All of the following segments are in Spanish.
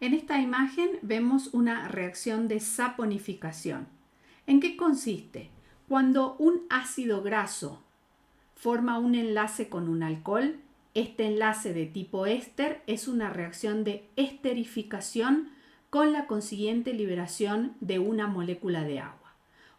En esta imagen vemos una reacción de saponificación. ¿En qué consiste? Cuando un ácido graso forma un enlace con un alcohol, este enlace de tipo éster es una reacción de esterificación con la consiguiente liberación de una molécula de agua.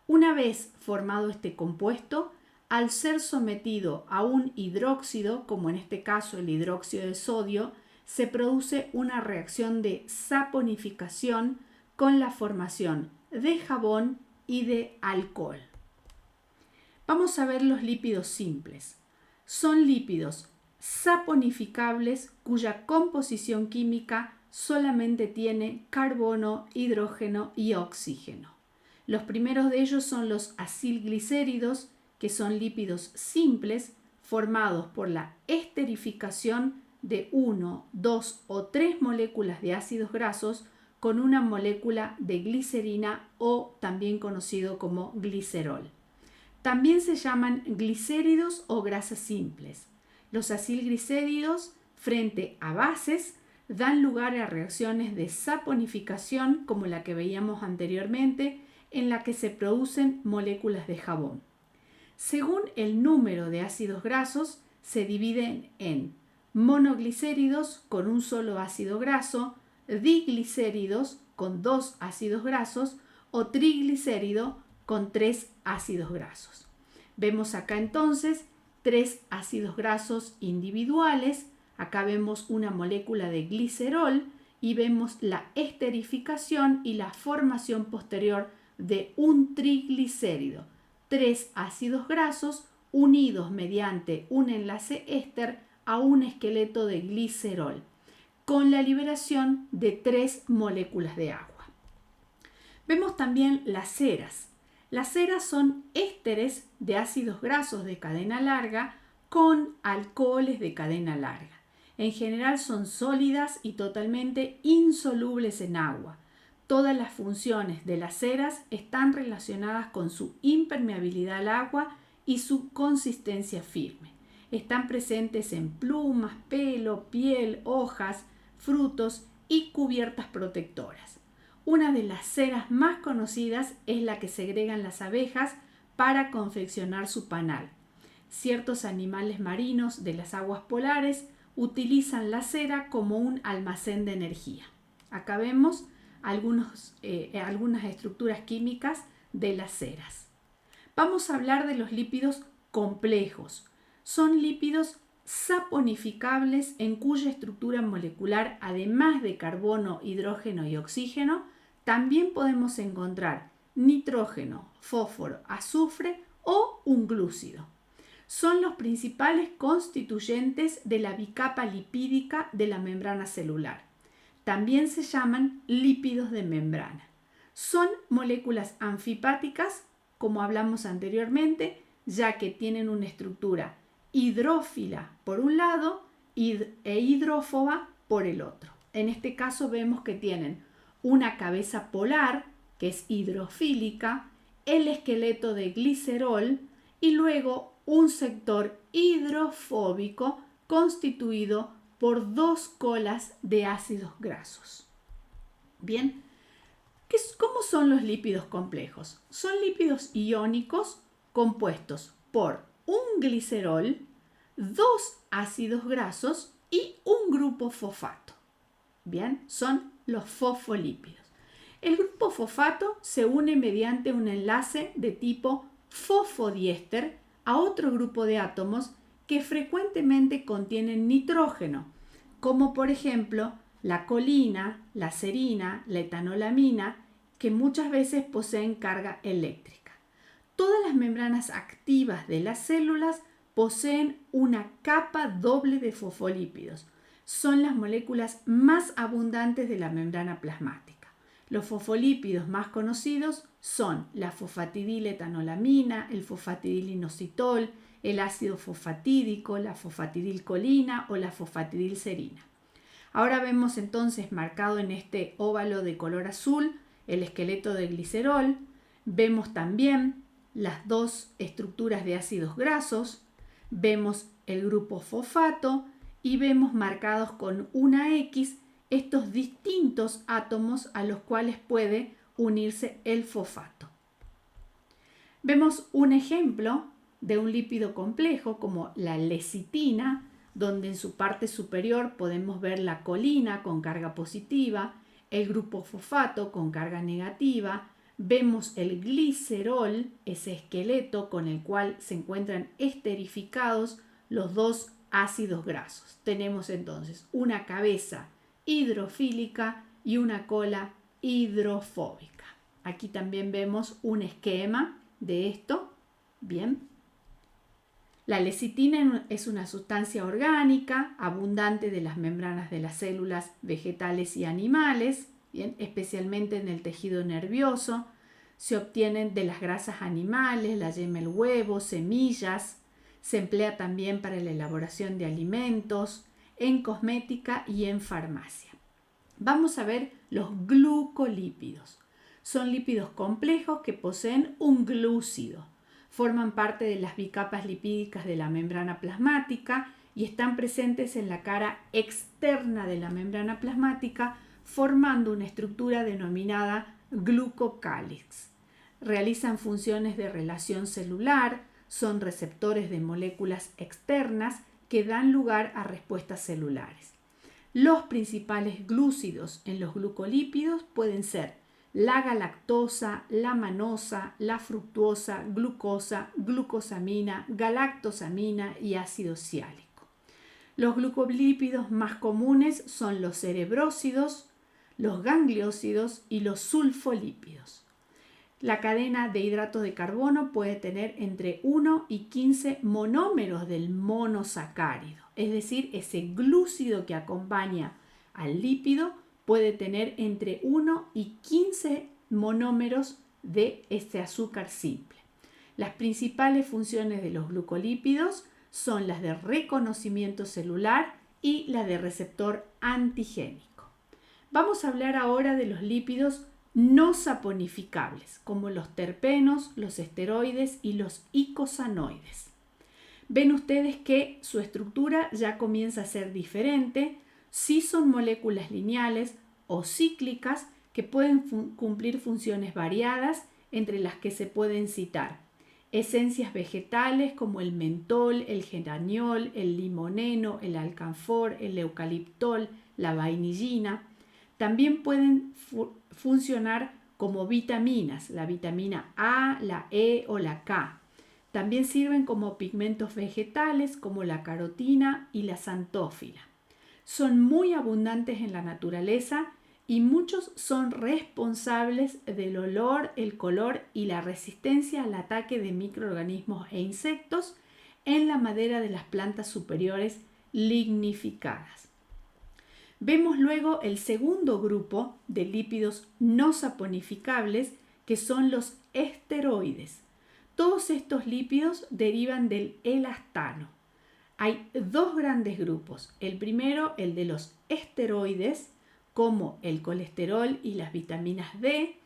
Una vez formado este compuesto, al ser sometido a un hidróxido, como en este caso el hidróxido de sodio, se produce una reacción de saponificación con la formación de jabón y de alcohol. Vamos a ver los lípidos simples. Son lípidos saponificables cuya composición química solamente tiene carbono, hidrógeno y oxígeno. Los primeros de ellos son los acilglicéridos, que son lípidos simples formados por la esterificación de 1, 2 o 3 moléculas de ácidos grasos con una molécula de glicerina o también conocido como glicerol. También se llaman glicéridos o grasas simples. Los acilglicéridos frente a bases dan lugar a reacciones de saponificación como la que veíamos anteriormente, en la que se producen moléculas de jabón. Según el número de ácidos grasos, se dividen en monoglicéridos con un solo ácido graso, diglicéridos con 2 ácidos grasos o triglicérido con 3 ácidos grasos. Vemos acá entonces 3 ácidos grasos individuales. Acá vemos una molécula de glicerol y vemos la esterificación y la formación posterior de un triglicérido. 3 ácidos grasos unidos mediante un enlace éster a un esqueleto de glicerol, con la liberación de 3 moléculas de agua. Vemos también las ceras. Las ceras son ésteres de ácidos grasos de cadena larga con alcoholes de cadena larga. En general son sólidas y totalmente insolubles en agua. Todas las funciones de las ceras están relacionadas con su impermeabilidad al agua y su consistencia firme. Están presentes en plumas, pelo, piel, hojas, frutos y cubiertas protectoras. Una de las ceras más conocidas es la que segregan las abejas para confeccionar su panal. Ciertos animales marinos de las aguas polares utilizan la cera como un almacén de energía. Acá vemos algunas estructuras químicas de las ceras. Vamos a hablar de los lípidos complejos. Son lípidos saponificables en cuya estructura molecular, además de carbono, hidrógeno y oxígeno, también podemos encontrar nitrógeno, fósforo, azufre o un glúcido. Son los principales constituyentes de la bicapa lipídica de la membrana celular. También se llaman lípidos de membrana. Son moléculas anfipáticas, como hablamos anteriormente, ya que tienen una estructura hidrófila por un lado e hidrófoba por el otro. En este caso vemos que tienen una cabeza polar, que es hidrofílica, el esqueleto de glicerol y luego un sector hidrofóbico constituido por 2 colas de ácidos grasos. Bien, ¿cómo son los lípidos complejos? Son lípidos iónicos compuestos por un glicerol, 2 ácidos grasos y un grupo fosfato. Bien, son los fosfolípidos. El grupo fosfato se une mediante un enlace de tipo fosfodiéster a otro grupo de átomos que frecuentemente contienen nitrógeno, como por ejemplo la colina, la serina, la etanolamina, que muchas veces poseen carga eléctrica. Todas las membranas activas de las células poseen una capa doble de fosfolípidos. Son las moléculas más abundantes de la membrana plasmática. Los fosfolípidos más conocidos son la fosfatidiletoanolamina, el fosfatidilinositol, el ácido fosfatídico, la fosfatidilcolina o la fosfatidilserina. Ahora vemos entonces marcado en este óvalo de color azul el esqueleto de glicerol. Vemos también las 2 estructuras de ácidos grasos. Vemos el grupo fosfato y vemos marcados con una X estos distintos distintos átomos a los cuales puede unirse el fosfato. Vemos un ejemplo de un lípido complejo como la lecitina, donde en su parte superior podemos ver la colina con carga positiva, el grupo fosfato con carga negativa, vemos el glicerol, ese esqueleto con el cual se encuentran esterificados los dos ácidos grasos. Tenemos entonces una cabeza hidrofílica y una cola hidrofóbica. Aquí también vemos un esquema de esto. Bien. La lecitina es una sustancia orgánica abundante de las membranas de las células vegetales y animales, bien, especialmente en el tejido nervioso. Se obtienen de las grasas animales, la yema del huevo, semillas. Se emplea también para la elaboración de alimentos, en cosmética y en farmacia. Vamos a ver los glucolípidos. Son lípidos complejos que poseen un glúcido. Forman parte de las bicapas lipídicas de la membrana plasmática y están presentes en la cara externa de la membrana plasmática, formando una estructura denominada glucocálix. Realizan funciones de relación celular, son receptores de moléculas externas que dan lugar a respuestas celulares. Los principales glúcidos en los glucolípidos pueden ser la galactosa, la manosa, la fructuosa, glucosa, glucosamina, galactosamina y ácido siálico. Los glucolípidos más comunes son los cerebrósidos, los gangliósidos y los sulfolípidos. La cadena de hidratos de carbono puede tener entre 1 y 15 monómeros del monosacárido, es decir, ese glúcido que acompaña al lípido puede tener entre 1 y 15 monómeros de este azúcar simple. Las principales funciones de los glucolípidos son las de reconocimiento celular y la de receptor antigénico. Vamos a hablar ahora de los lípidos no saponificables, como los terpenos, los esteroides y los icosanoides. Ven ustedes que su estructura ya comienza a ser diferente. Sí son moléculas lineales o cíclicas que pueden cumplir funciones variadas, entre las que se pueden citar esencias vegetales como el mentol, el geraniol, el limoneno, el alcanfor, el eucaliptol, la vainillina. También pueden funcionar como vitaminas, la vitamina A, la E o la K. También sirven como pigmentos vegetales como la carotina y la xantófila. Son muy abundantes en la naturaleza y muchos son responsables del olor, el color y la resistencia al ataque de microorganismos e insectos en la madera de las plantas superiores lignificadas. Vemos luego el segundo grupo de lípidos no saponificables, que son los esteroides. Todos estos lípidos derivan del elastano. Hay dos grandes grupos. El primero, el de los esteroides, como el colesterol y las vitaminas D,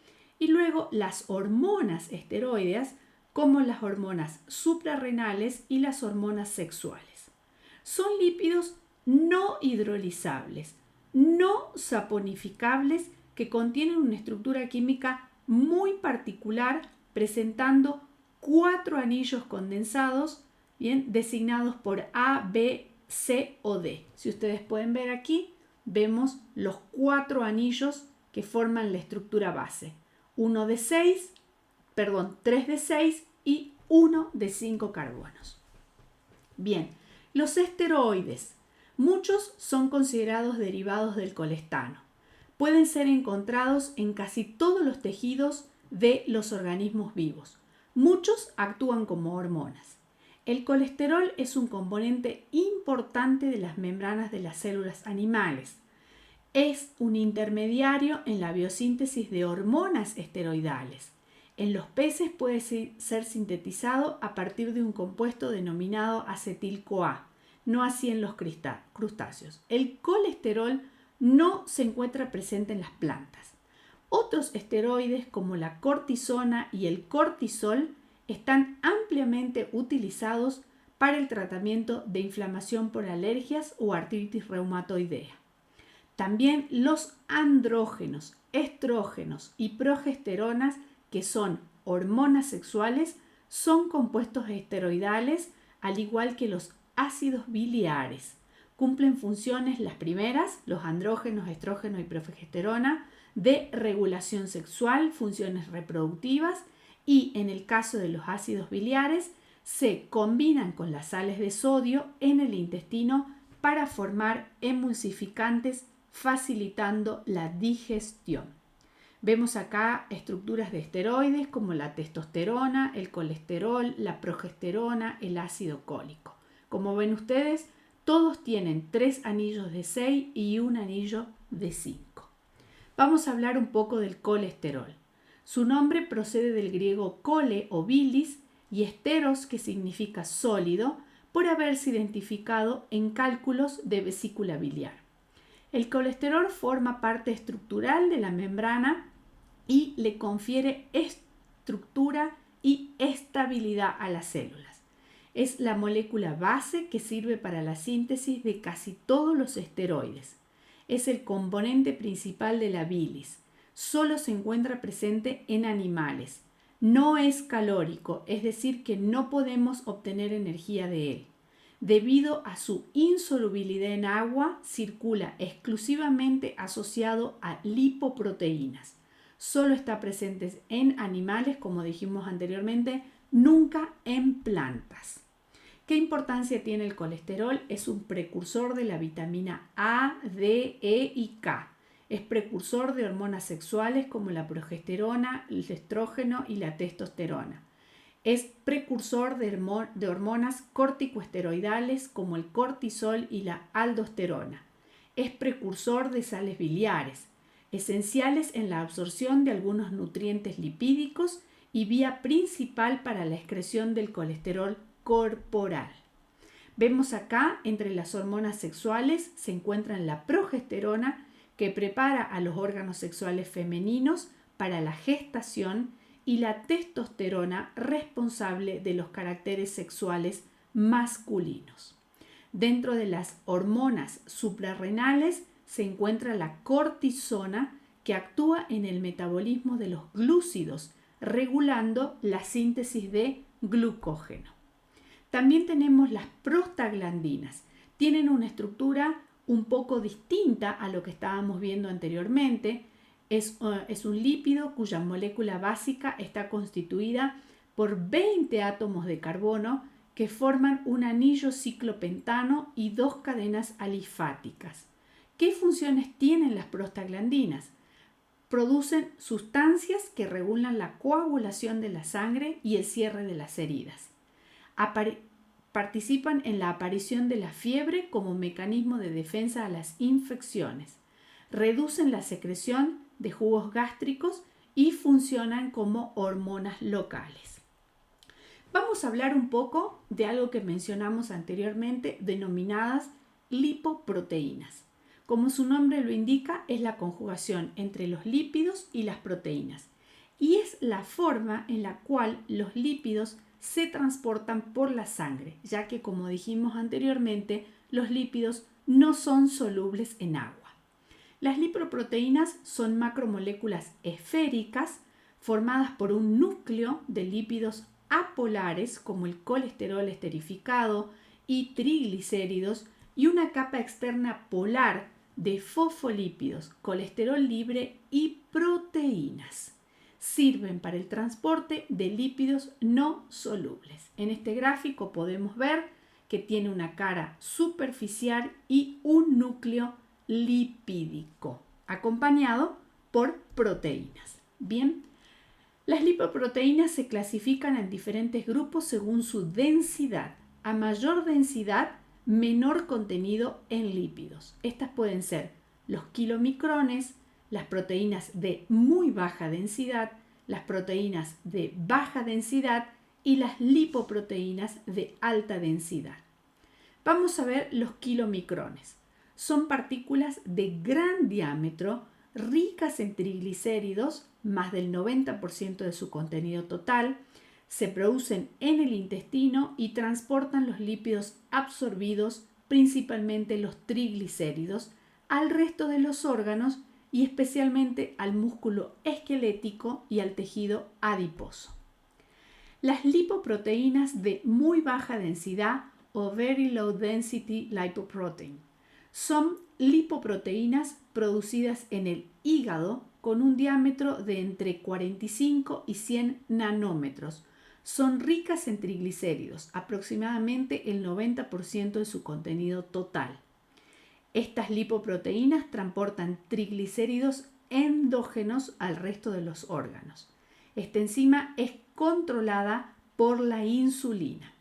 y luego las hormonas esteroideas, como las hormonas suprarrenales y las hormonas sexuales. Son lípidos no hidrolizables, no saponificables, que contienen una estructura química muy particular, presentando 4 anillos condensados, bien, designados por A, B, C o D. Si ustedes pueden ver aquí, vemos los 4 anillos que forman la estructura base. 3 de 6 y 1 de 5 carbonos. Bien, los esteroides. Muchos son considerados derivados del colestano. Pueden ser encontrados en casi todos los tejidos de los organismos vivos. Muchos actúan como hormonas. El colesterol es un componente importante de las membranas de las células animales. Es un intermediario en la biosíntesis de hormonas esteroidales. En los peces puede ser sintetizado a partir de un compuesto denominado acetil-CoA, no así en los crustáceos. El colesterol no se encuentra presente en las plantas. Otros esteroides como la cortisona y el cortisol están ampliamente utilizados para el tratamiento de inflamación por alergias o artritis reumatoidea. También los andrógenos, estrógenos y progesteronas, que son hormonas sexuales, son compuestos esteroidales, al igual que los ácidos biliares. Cumplen funciones las primeras, los andrógenos, estrógenos y progesterona, de regulación sexual, funciones reproductivas, y en el caso de los ácidos biliares se combinan con las sales de sodio en el intestino para formar emulsificantes, facilitando la digestión. Vemos acá estructuras de esteroides como la testosterona, el colesterol, la progesterona, el ácido cólico. Como ven ustedes, todos tienen 3 anillos de 6 y un anillo de 5. Vamos a hablar un poco del colesterol. Su nombre procede del griego cole o bilis y esteros, que significa sólido, por haberse identificado en cálculos de vesícula biliar. El colesterol forma parte estructural de la membrana y le confiere estructura y estabilidad a las células. Es la molécula base que sirve para la síntesis de casi todos los esteroides. Es el componente principal de la bilis. Solo se encuentra presente en animales. No es calórico, es decir, que no podemos obtener energía de él. Debido a su insolubilidad en agua, circula exclusivamente asociado a lipoproteínas. Solo está presente en animales, como dijimos anteriormente, nunca en plantas. ¿Qué importancia tiene el colesterol? Es un precursor de la vitamina A, D, E y K. Es precursor de hormonas sexuales como la progesterona, el estrógeno y la testosterona. Es precursor de hormonas corticoesteroidales como el cortisol y la aldosterona. Es precursor de sales biliares, esenciales en la absorción de algunos nutrientes lipídicos y vía principal para la excreción del colesterol corporal. Vemos acá, entre las hormonas sexuales, se encuentra la progesterona, que prepara a los órganos sexuales femeninos para la gestación, y la testosterona, responsable de los caracteres sexuales masculinos. Dentro de las hormonas suprarrenales se encuentra la cortisona, que actúa en el metabolismo de los glúcidos, regulando la síntesis de glucógeno. También tenemos las prostaglandinas. Tienen una estructura un poco distinta a lo que estábamos viendo anteriormente. Es un lípido cuya molécula básica está constituida por 20 átomos de carbono que forman un anillo ciclopentano y 2 cadenas alifáticas. ¿Qué funciones tienen las prostaglandinas? Producen sustancias que regulan la coagulación de la sangre y el cierre de las heridas. Participan en la aparición de la fiebre como mecanismo de defensa a las infecciones. Reducen la secreción de jugos gástricos y funcionan como hormonas locales. Vamos a hablar un poco de algo que mencionamos anteriormente, denominadas lipoproteínas. Como su nombre lo indica, es la conjugación entre los lípidos y las proteínas, y es la forma en la cual los lípidos se transportan por la sangre, ya que, como dijimos anteriormente, los lípidos no son solubles en agua. Las lipoproteínas son macromoléculas esféricas formadas por un núcleo de lípidos apolares como el colesterol esterificado y triglicéridos, y una capa externa polar de fosfolípidos, colesterol libre y proteínas. Sirven para el transporte de lípidos no solubles. En este gráfico podemos ver que tiene una cara superficial y un núcleo lipídico, acompañado por proteínas. Bien, las lipoproteínas se clasifican en diferentes grupos según su densidad. A mayor densidad, menor contenido en lípidos. Estas pueden ser los kilomicrones, las proteínas de muy baja densidad, las proteínas de baja densidad y las lipoproteínas de alta densidad. Vamos a ver los kilomicrones. Son partículas de gran diámetro, ricas en triglicéridos, más del 90% de su contenido total. Se producen en el intestino y transportan los lípidos absorbidos, principalmente los triglicéridos, al resto de los órganos y especialmente al músculo esquelético y al tejido adiposo. Las lipoproteínas de muy baja densidad o Very Low Density Lipoprotein son lipoproteínas producidas en el hígado con un diámetro de entre 45 y 100 nanómetros. Son ricas en triglicéridos, aproximadamente el 90% de su contenido total. Estas lipoproteínas transportan triglicéridos endógenos al resto de los órganos. Esta enzima es controlada por la insulina.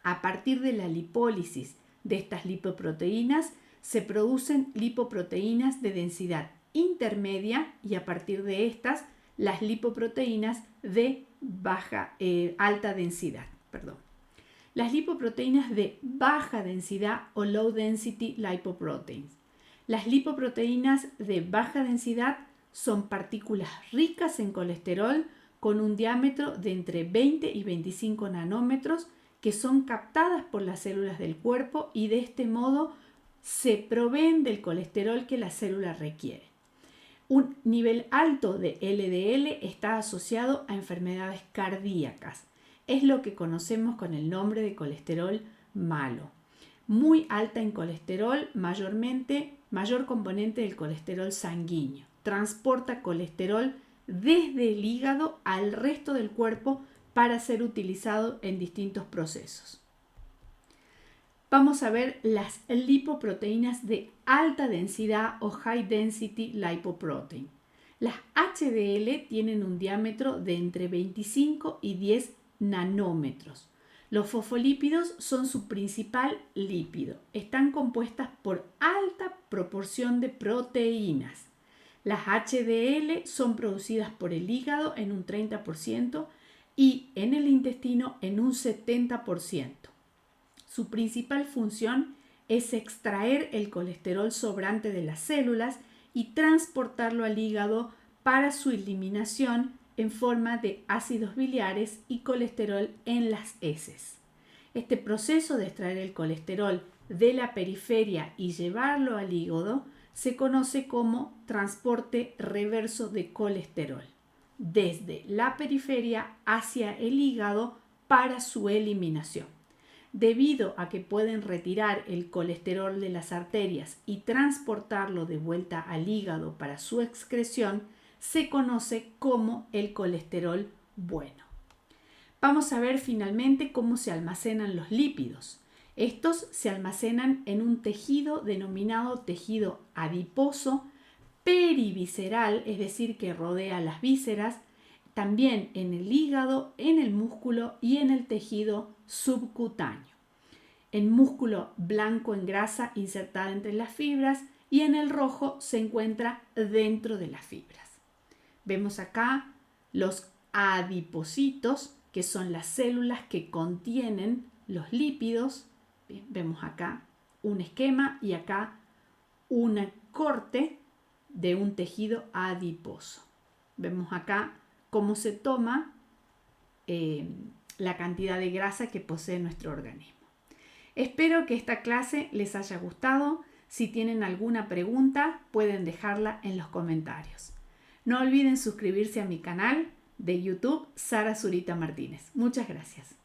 A partir de la lipólisis de estas lipoproteínas se producen lipoproteínas de densidad intermedia y a partir de estas las lipoproteínas de alta densidad. Las lipoproteínas de baja densidad o low density lipoproteins. Las lipoproteínas de baja densidad son partículas ricas en colesterol con un diámetro de entre 20 y 25 nanómetros que son captadas por las células del cuerpo y de este modo se proveen del colesterol que la célula requiere. Un nivel alto de LDL está asociado a enfermedades cardíacas. Es lo que conocemos con el nombre de colesterol malo. Muy alta en colesterol, mayor componente del colesterol sanguíneo. Transporta colesterol desde el hígado al resto del cuerpo para ser utilizado en distintos procesos. Vamos a ver las lipoproteínas de alta densidad o High Density Lipoprotein. Las HDL tienen un diámetro de entre 25 y 10 nanómetros. Los fosfolípidos son su principal lípido. Están compuestas por alta proporción de proteínas. Las HDL son producidas por el hígado en un 30% y en el intestino en un 70%. Su principal función es extraer el colesterol sobrante de las células y transportarlo al hígado para su eliminación en forma de ácidos biliares y colesterol en las heces. Este proceso de extraer el colesterol de la periferia y llevarlo al hígado se conoce como transporte reverso de colesterol, desde la periferia hacia el hígado para su eliminación. Debido a que pueden retirar el colesterol de las arterias y transportarlo de vuelta al hígado para su excreción, se conoce como el colesterol bueno. Vamos a ver finalmente cómo se almacenan los lípidos. Estos se almacenan en un tejido denominado tejido adiposo perivisceral, es decir, que rodea las vísceras, también en el hígado, en el músculo y en el tejido subcutáneo. En músculo blanco en grasa insertada entre las fibras y en el rojo se encuentra dentro de las fibras. Vemos acá los adipocitos, que son las células que contienen los lípidos. Bien, vemos acá un esquema y acá un corte de un tejido adiposo. Vemos acá cómo se toma la cantidad de grasa que posee nuestro organismo. Espero que esta clase les haya gustado. Si tienen alguna pregunta, pueden dejarla en los comentarios. No olviden suscribirse a mi canal de YouTube, Sara Zurita Martínez. Muchas gracias.